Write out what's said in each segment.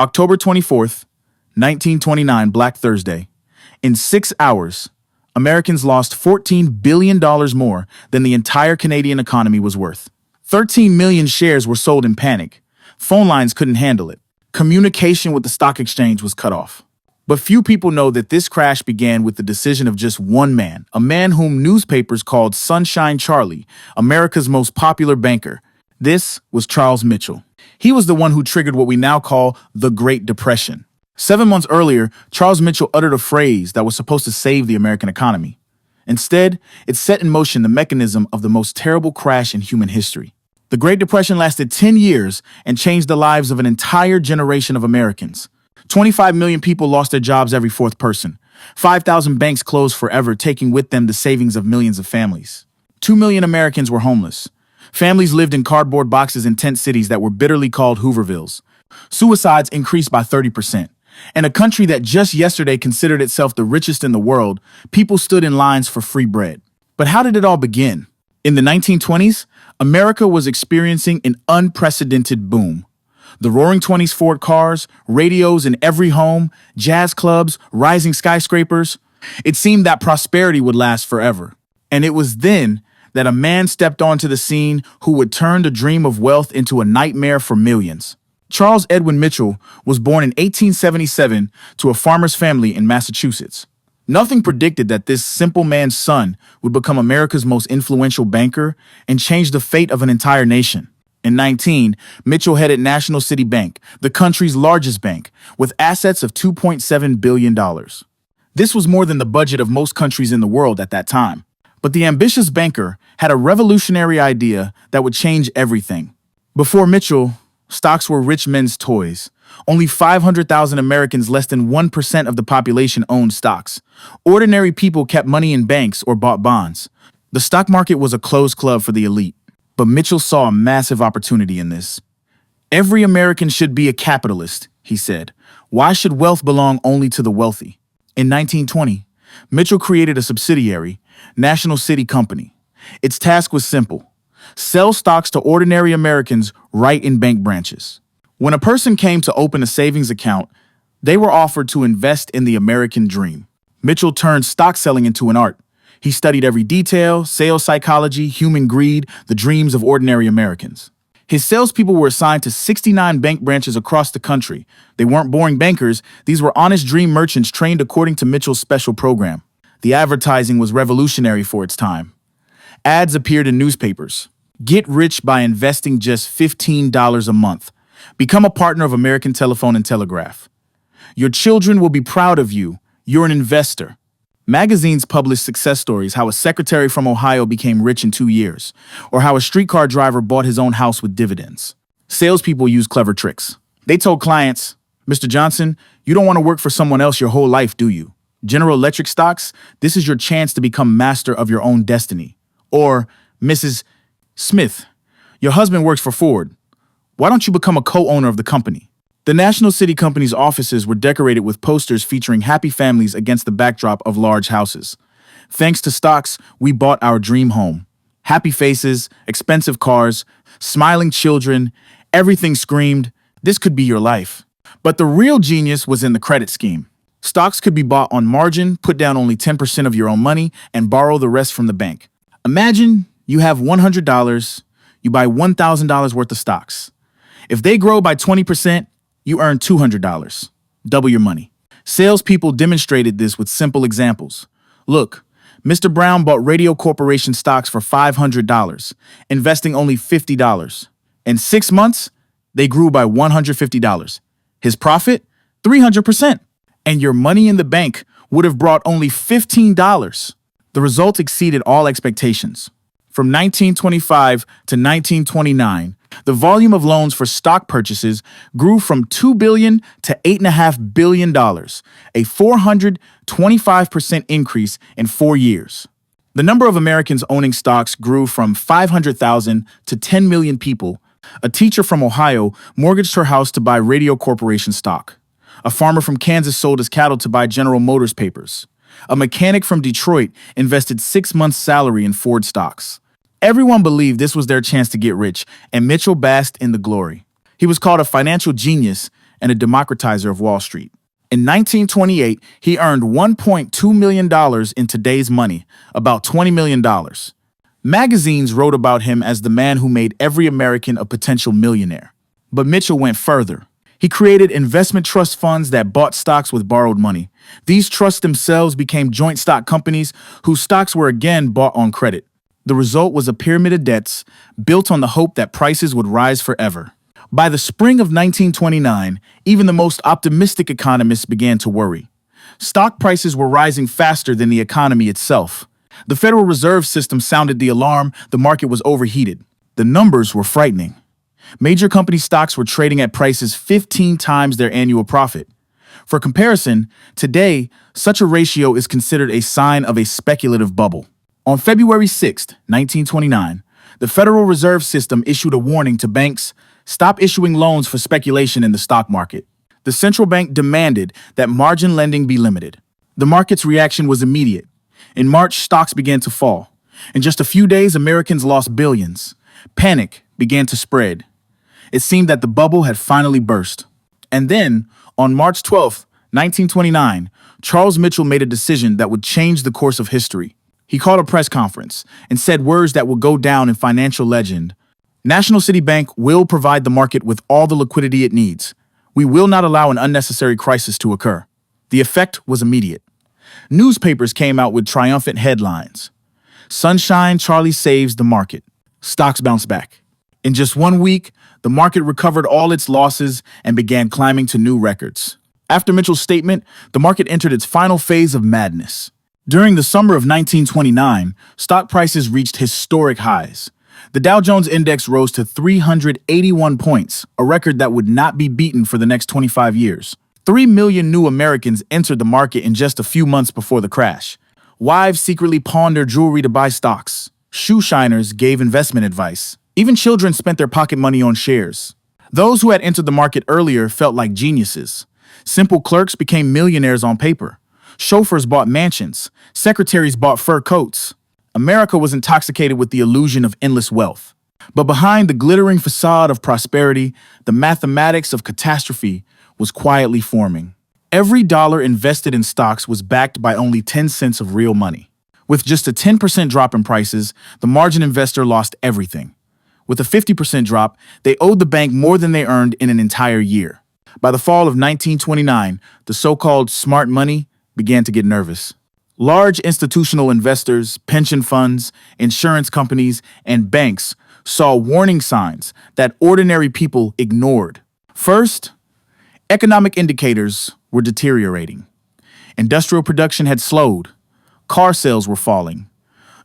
October 24th, 1929, Black Thursday. In 6 hours, Americans lost $14 billion more than the entire Canadian economy was worth. 13 million shares were sold in panic. Phone lines couldn't handle it. Communication with the stock exchange was cut off. But few people know that this crash began with the decision of just one man, a man whom newspapers called Sunshine Charlie, America's most popular banker. This was Charles Mitchell. He was the one who triggered what we now call the Great Depression. 7 months earlier, Charles Mitchell uttered a phrase that was supposed to save the American economy. Instead, it set in motion the mechanism of the most terrible crash in human history. The Great Depression lasted 10 years and changed the lives of an entire generation of Americans. 25 million people lost their jobs every fourth person. 5,000 banks closed forever, taking with them the savings of millions of families. 2 million Americans were homeless. Families lived in cardboard boxes in tent cities that were bitterly called Hoovervilles. Suicides increased by 30%. In a country that just yesterday considered itself the richest in the world, people stood in lines for free bread. But how did it all begin? In the 1920s, America was experiencing an unprecedented boom. The Roaring Twenties Ford cars, radios in every home, jazz clubs, rising skyscrapers. It seemed that prosperity would last forever. And it was then that a man stepped onto the scene who would turn the dream of wealth into a nightmare for millions. Charles Edwin Mitchell was born in 1877 to a farmer's family in Massachusetts. Nothing predicted that this simple man's son would become America's most influential banker and change the fate of an entire nation. In 19, Mitchell headed National City Bank, the country's largest bank, with assets of $2.7 billion. This was more than the budget of most countries in the world at that time. But the ambitious banker had a revolutionary idea that would change everything. Before Mitchell, stocks were rich men's toys. Only 500,000 Americans, less than 1% of the population, owned stocks. Ordinary people kept money in banks or bought bonds. The stock market was a closed club for the elite. But Mitchell saw a massive opportunity in this. Every American should be a capitalist, he said. Why should wealth belong only to the wealthy? In 1920, Mitchell created a subsidiary, National City Company. Its task was simple: sell stocks to ordinary Americans right in bank branches. When a person came to open a savings account, they were offered to invest in the American dream. Mitchell turned stock selling into an art. He studied every detail: sales psychology, human greed, the dreams of ordinary Americans. His salespeople were assigned to 69 bank branches across the country. They weren't boring bankers. These were honest dream merchants trained according to Mitchell's special program. The advertising was revolutionary for its time. Ads appeared in newspapers. Get rich by investing just $15 a month. Become a partner of American Telephone and Telegraph. Your children will be proud of you. You're an investor. Magazines published success stories: how a secretary from Ohio became rich in 2 years, or how a streetcar driver bought his own house with dividends. Salespeople used clever tricks. They told clients, "Mr. Johnson, you don't want to work for someone else your whole life, do you? General Electric stocks, this is your chance to become master of your own destiny." Or, "Mrs. Smith, your husband works for Ford. Why don't you become a co-owner of the company?" The National City Company's offices were decorated with posters featuring happy families against the backdrop of large houses. Thanks to stocks, we bought our dream home. Happy faces, expensive cars, smiling children, everything screamed, this could be your life. But the real genius was in the credit scheme. Stocks could be bought on margin, put down only 10% of your own money, and borrow the rest from the bank. Imagine you have $100, you buy $1,000 worth of stocks. If they grow by 20%, you earn $200, double your money. Salespeople demonstrated this with simple examples. Look, Mr. Brown bought Radio Corporation stocks for $500, investing only $50. In 6 months, they grew by $150. His profit? 300%. And your money in the bank would have brought only $15. The result exceeded all expectations. From 1925 to 1929, the volume of loans for stock purchases grew from $2 billion to $8.5 billion, a 425% increase in 4 years. The number of Americans owning stocks grew from 500,000 to 10 million people. A teacher from Ohio mortgaged her house to buy Radio Corporation stock. A farmer from Kansas sold his cattle to buy General Motors papers. A mechanic from Detroit invested 6 months' salary in Ford stocks. Everyone believed this was their chance to get rich, and Mitchell basked in the glory. He was called a financial genius and a democratizer of Wall Street. In 1928, he earned $1.2 million in today's money, about $20 million. Magazines wrote about him as the man who made every American a potential millionaire. But Mitchell went further. He created investment trust funds that bought stocks with borrowed money. These trusts themselves became joint stock companies whose stocks were again bought on credit. The result was a pyramid of debts built on the hope that prices would rise forever. By the spring of 1929, even the most optimistic economists began to worry. Stock prices were rising faster than the economy itself. The Federal Reserve System sounded the alarm. The market was overheated. The numbers were frightening. Major company stocks were trading at prices 15 times their annual profit. For comparison, today, such a ratio is considered a sign of a speculative bubble. On February 6, 1929, the Federal Reserve System issued a warning to banks: stop issuing loans for speculation in the stock market. The central bank demanded that margin lending be limited. The market's reaction was immediate. In March, stocks began to fall. In just a few days, Americans lost billions. Panic began to spread. It seemed that the bubble had finally burst. And then, on March 12, 1929, Charles Mitchell made a decision that would change the course of history. He called a press conference and said words that will go down in financial legend. National City Bank will provide the market with all the liquidity it needs. We will not allow an unnecessary crisis to occur. The effect was immediate. Newspapers came out with triumphant headlines. Sunshine Charlie saves the market. Stocks bounced back. In just 1 week, the market recovered all its losses and began climbing to new records. After Mitchell's statement, the market entered its final phase of madness. During the summer of 1929, stock prices reached historic highs. The Dow Jones Index rose to 381 points, a record that would not be beaten for the next 25 years. 3 million new Americans entered the market in just a few months before the crash. Wives secretly pawned their jewelry to buy stocks. Shoe shiners gave investment advice. Even children spent their pocket money on shares. Those who had entered the market earlier felt like geniuses. Simple clerks became millionaires on paper. Chauffeurs bought mansions. Secretaries bought fur coats. America was intoxicated with the illusion of endless wealth. But behind the glittering facade of prosperity, the mathematics of catastrophe was quietly forming. Every dollar invested in stocks was backed by only 10 cents of real money. With just a 10% drop in prices, the margin investor lost everything. With a 50% drop, they owed the bank more than they earned in an entire year. By the fall of 1929, the so-called smart money began to get nervous. Large institutional investors, pension funds, insurance companies, and banks saw warning signs that ordinary people ignored. First, economic indicators were deteriorating. Industrial production had slowed. Car sales were falling.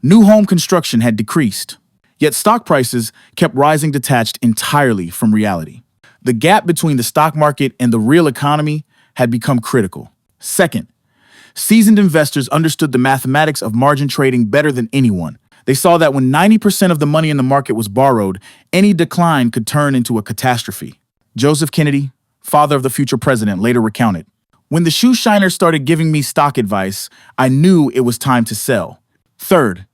New home construction had decreased. Yet stock prices kept rising detached entirely from reality. The gap between the stock market and the real economy had become critical. Second, seasoned investors understood the mathematics of margin trading better than anyone. They saw that when 90% of the money in the market was borrowed, any decline could turn into a catastrophe. Joseph Kennedy, father of the future president, later recounted, "When the shoe shiners started giving me stock advice, I knew it was time to sell." Third,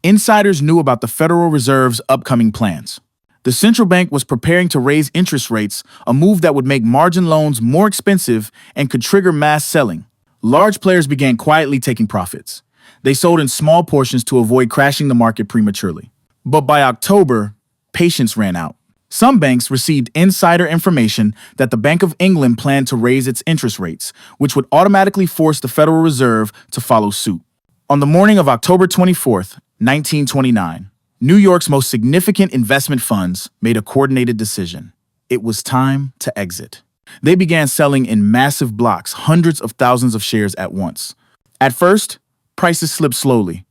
insiders knew about the Federal Reserve's upcoming plans. The central bank was preparing to raise interest rates, a move that would make margin loans more expensive and could trigger mass selling. Large players began quietly taking profits. They sold in small portions to avoid crashing the market prematurely. But by October, patience ran out. Some banks received insider information that the Bank of England planned to raise its interest rates, which would automatically force the Federal Reserve to follow suit. On the morning of October 24th, 1929, New York's most significant investment funds made a coordinated decision. It was time to exit. They began selling in massive blocks, hundreds of thousands of shares at once. At first, prices slipped slowly.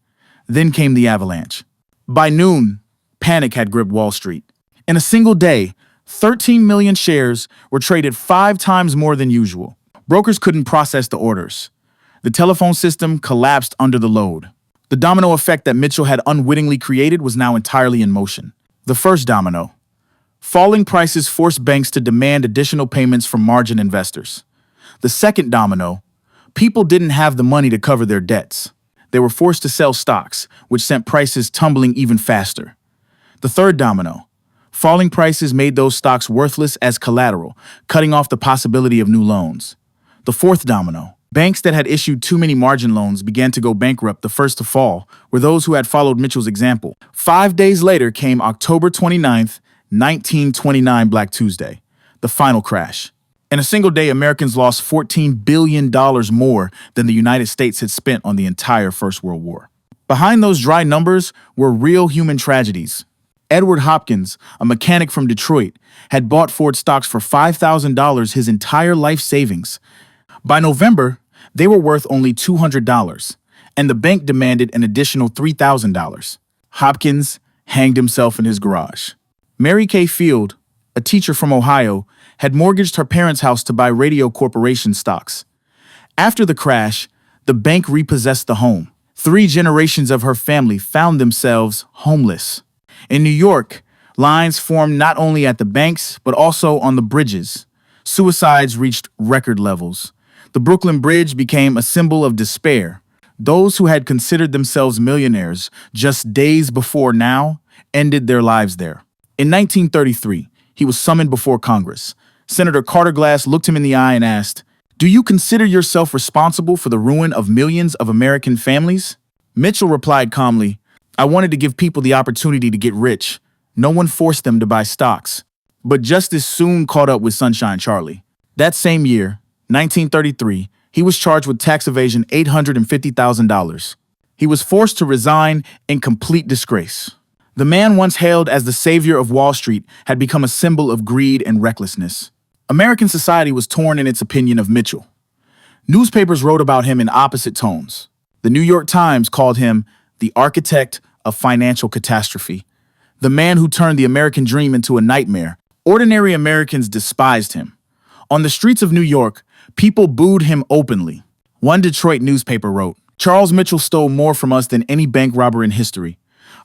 Then came the avalanche. By noon, panic had gripped Wall Street. In a single day, 13 million shares were traded 5 times more than usual. Brokers couldn't process the orders. The telephone system collapsed under the load. The domino effect that Mitchell had unwittingly created was now entirely in motion. The first domino. Falling prices forced banks to demand additional payments from margin investors. The second domino. People didn't have the money to cover their debts. They were forced to sell stocks, which sent prices tumbling even faster. The third domino. Falling prices made those stocks worthless as collateral, cutting off the possibility of new loans. The fourth domino. Banks that had issued too many margin loans began to go bankrupt. The first to fall were those who had followed Mitchell's example. 5 days later came October 29th, 1929, Black Tuesday, the final crash. In a single day, Americans lost $14 billion more than the United States had spent on the entire First World War. Behind those dry numbers were real human tragedies. Edward Hopkins, a mechanic from Detroit, had bought Ford stocks for $5,000, his entire life savings. By November, they were worth only $200, and the bank demanded an additional $3,000. Hopkins hanged himself in his garage. Mary Kay Field, a teacher from Ohio, had mortgaged her parents' house to buy Radio Corporation stocks. After the crash, the bank repossessed the home. 3 generations of her family found themselves homeless. In New York, lines formed not only at the banks, but also on the bridges. Suicides reached record levels. The Brooklyn Bridge became a symbol of despair. Those who had considered themselves millionaires just days before now ended their lives there. In 1933, he was summoned before Congress. Senator Carter Glass looked him in the eye and asked, "Do you consider yourself responsible for the ruin of millions of American families?" Mitchell replied calmly, "I wanted to give people the opportunity to get rich. No one forced them to buy stocks." But justice soon caught up with Sunshine Charlie. That same year, 1933, he was charged with tax evasion, $850,000. He was forced to resign in complete disgrace. The man once hailed as the savior of Wall Street had become a symbol of greed and recklessness. American society was torn in its opinion of Mitchell. Newspapers wrote about him in opposite tones. The New York Times called him the architect of financial catastrophe, the man who turned the American dream into a nightmare. Ordinary Americans despised him. On the streets of New York, people booed him openly. One Detroit newspaper wrote, "Charles Mitchell stole more from us than any bank robber in history.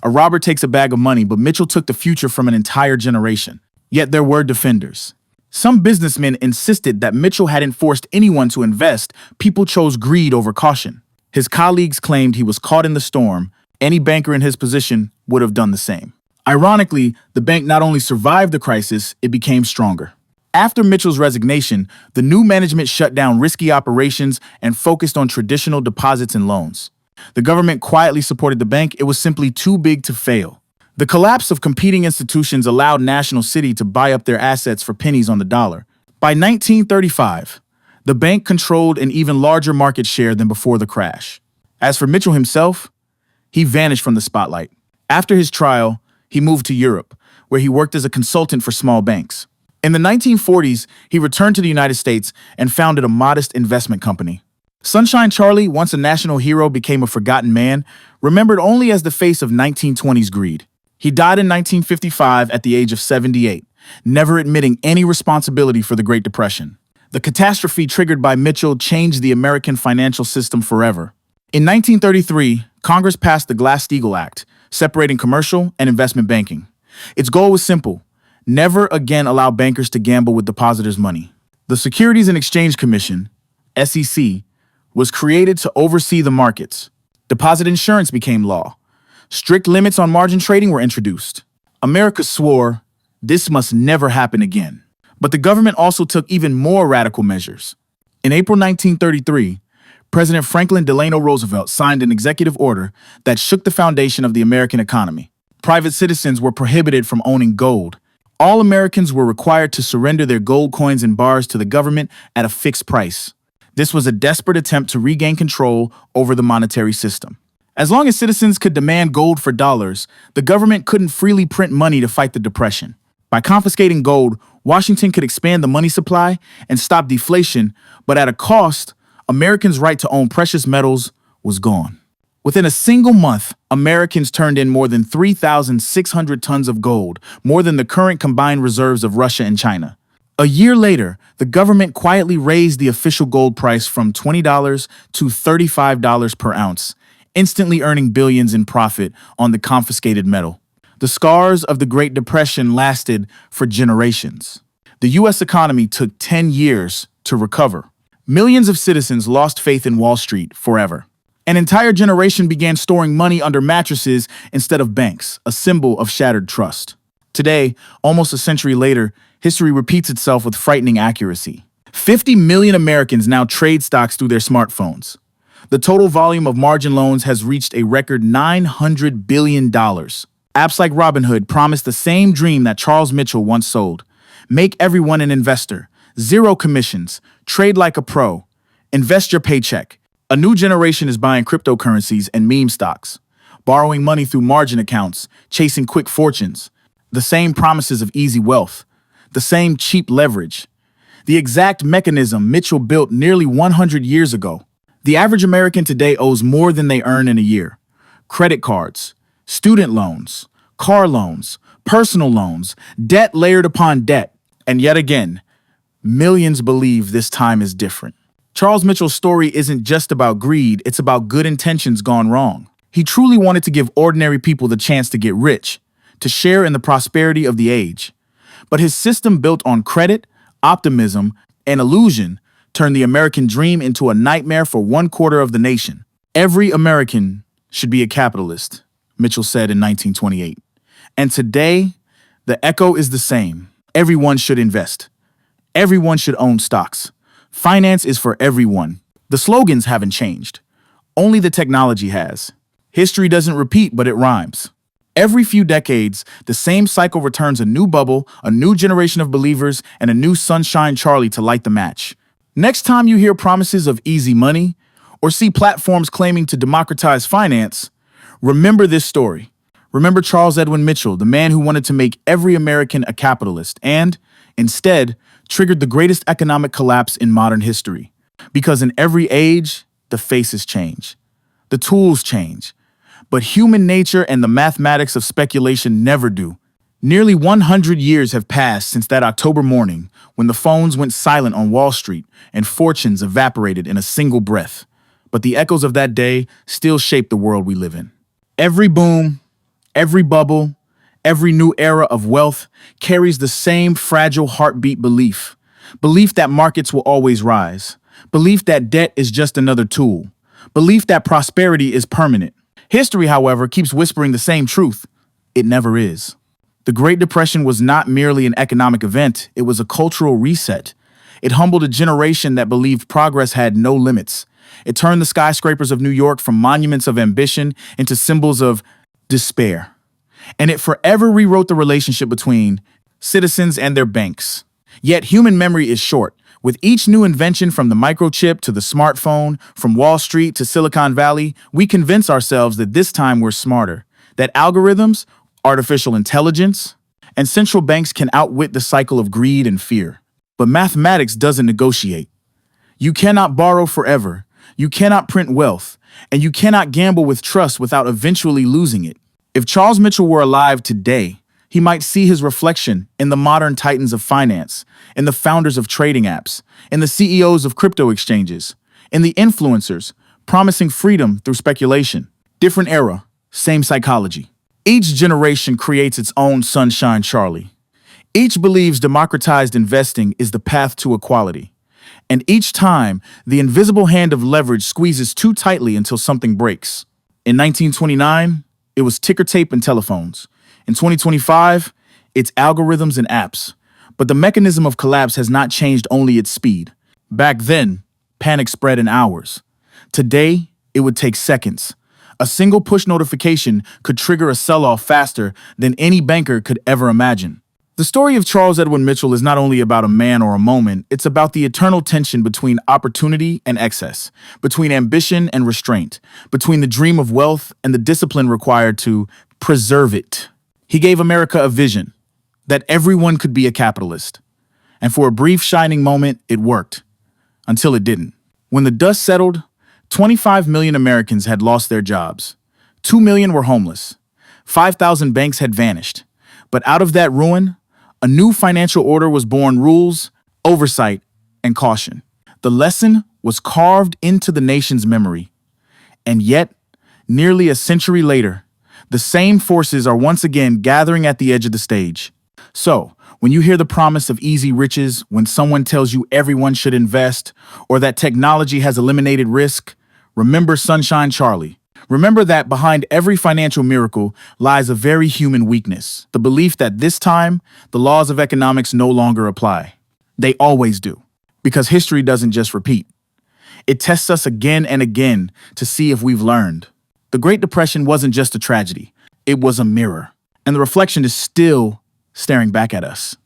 A robber takes a bag of money, but Mitchell took the future from an entire generation." Yet there were defenders. Some businessmen insisted that Mitchell hadn't forced anyone to invest. People chose greed over caution. His colleagues claimed he was caught in the storm. Any banker in his position would have done the same. Ironically, the bank not only survived the crisis, it became stronger. After Mitchell's resignation, the new management shut down risky operations and focused on traditional deposits and loans. The government quietly supported the bank. It was simply too big to fail. The collapse of competing institutions allowed National City to buy up their assets for pennies on the dollar. By 1935, the bank controlled an even larger market share than before the crash. As for Mitchell himself, he vanished from the spotlight. After his trial, he moved to Europe, where he worked as a consultant for small banks. In the 1940s, he returned to the United States and founded a modest investment company. Sunshine Charlie, once a national hero, became a forgotten man, remembered only as the face of 1920s greed. He died in 1955 at the age of 78, never admitting any responsibility for the Great Depression. The catastrophe triggered by Mitchell changed the American financial system forever. In 1933, Congress passed the Glass-Steagall Act, separating commercial and investment banking. Its goal was simple: never again allow bankers to gamble with depositors' money. The Securities and Exchange Commission, SEC, was created to oversee the markets. Deposit insurance became law. Strict limits on margin trading were introduced. America swore this must never happen again. But the government also took even more radical measures. In April 1933, President Franklin Delano Roosevelt signed an executive order that shook the foundation of the American economy. Private citizens were prohibited from owning gold. All Americans were required to surrender their gold coins and bars to the government at a fixed price. This was a desperate attempt to regain control over the monetary system. As long as citizens could demand gold for dollars, the government couldn't freely print money to fight the Depression. By confiscating gold, Washington could expand the money supply and stop deflation, but at a cost, Americans' right to own precious metals was gone. Within a single month, Americans turned in more than 3,600 tons of gold, more than the current combined reserves of Russia and China. A year later, the government quietly raised the official gold price from $20 to $35 per ounce, instantly earning billions in profit on the confiscated metal. The scars of the Great Depression lasted for generations. The U.S. economy took 10 years to recover. Millions of citizens lost faith in Wall Street forever. An entire generation began storing money under mattresses instead of banks, a symbol of shattered trust. Today, almost a century later, history repeats itself with frightening accuracy. 50 million Americans now trade stocks through their smartphones. The total volume of margin loans has reached a record $900 billion. Apps like Robinhood promise the same dream that Charles Mitchell once sold. Make everyone an investor. Zero commissions. Trade like a pro. Invest your paycheck. A new generation is buying cryptocurrencies and meme stocks, borrowing money through margin accounts, chasing quick fortunes. The same promises of easy wealth. The same cheap leverage. The exact mechanism Mitchell built nearly 100 years ago. The average American today owes more than they earn in a year. Credit cards, student loans, car loans, personal loans, debt layered upon debt. And yet again, millions believe this time is different. Charles Mitchell's story isn't just about greed, it's about good intentions gone wrong. He truly wanted to give ordinary people the chance to get rich, to share in the prosperity of the age. But his system built on credit, optimism, and illusion turned the American dream into a nightmare for 1/4 of the nation. Every American should be a capitalist, Mitchell said in 1928. And today, the echo is the same. Everyone should invest. Everyone should own stocks. Finance is for everyone. The slogans haven't changed. Only the technology has. History doesn't repeat, but it rhymes. Every few decades, the same cycle returns a new bubble, a new generation of believers, and a new Sunshine Charlie to light the match. Next time you hear promises of easy money or see platforms claiming to democratize finance, remember this story. Remember Charles Edwin Mitchell, the man who wanted to make every American a capitalist and, instead, triggered the greatest economic collapse in modern history. Because in every age, the faces change. The tools change. But human nature and the mathematics of speculation never do. Nearly 100 years have passed since that October morning when the phones went silent on Wall Street and fortunes evaporated in a single breath. But the echoes of that day still shape the world we live in. Every boom, every bubble, every new era of wealth carries the same fragile heartbeat belief. Belief that markets will always rise. Belief that debt is just another tool. Belief that prosperity is permanent. History, however, keeps whispering the same truth. It never is. The Great Depression was not merely an economic event, it was a cultural reset. It humbled a generation that believed progress had no limits. It turned the skyscrapers of New York from monuments of ambition into symbols of despair. And it forever rewrote the relationship between citizens and their banks. Yet human memory is short. With each new invention, from the microchip to the smartphone, from Wall Street to Silicon Valley, we convince ourselves that this time we're smarter, that algorithms, artificial intelligence, and central banks can outwit the cycle of greed and fear. But mathematics doesn't negotiate. You cannot borrow forever, you cannot print wealth, and you cannot gamble with trust without eventually losing it. If Charles Mitchell were alive today, he might see his reflection in the modern titans of finance, in the founders of trading apps, in the CEOs of crypto exchanges, in the influencers promising freedom through speculation. Different era, same psychology. Each generation creates its own Sunshine Charlie. Each believes democratized investing is the path to equality. And each time, the invisible hand of leverage squeezes too tightly until something breaks. In 1929, it was ticker tape and telephones. In 2025, it's algorithms and apps. But the mechanism of collapse has not changed, only its speed. Back then, panic spread in hours. Today, it would take seconds. A single push notification could trigger a sell-off faster than any banker could ever imagine. The story of Charles Edwin Mitchell is not only about a man or a moment, it's about the eternal tension between opportunity and excess, between ambition and restraint, between the dream of wealth and the discipline required to preserve it. He gave America a vision that everyone could be a capitalist. And for a brief shining moment, it worked. Until it didn't. When the dust settled, 25 million Americans had lost their jobs. 2 million were homeless. 5,000 banks had vanished. But out of that ruin, a new financial order was born: rules, oversight, and caution. The lesson was carved into the nation's memory. And yet, nearly a century later, the same forces are once again gathering at the edge of the stage. So, when you hear the promise of easy riches, when someone tells you everyone should invest, or that technology has eliminated risk, remember Sunshine Charlie. Remember that behind every financial miracle lies a very human weakness, the belief that this time, the laws of economics no longer apply. They always do, because history doesn't just repeat. It tests us again and again to see if we've learned. The Great Depression wasn't just a tragedy, it was a mirror, and the reflection is still staring back at us.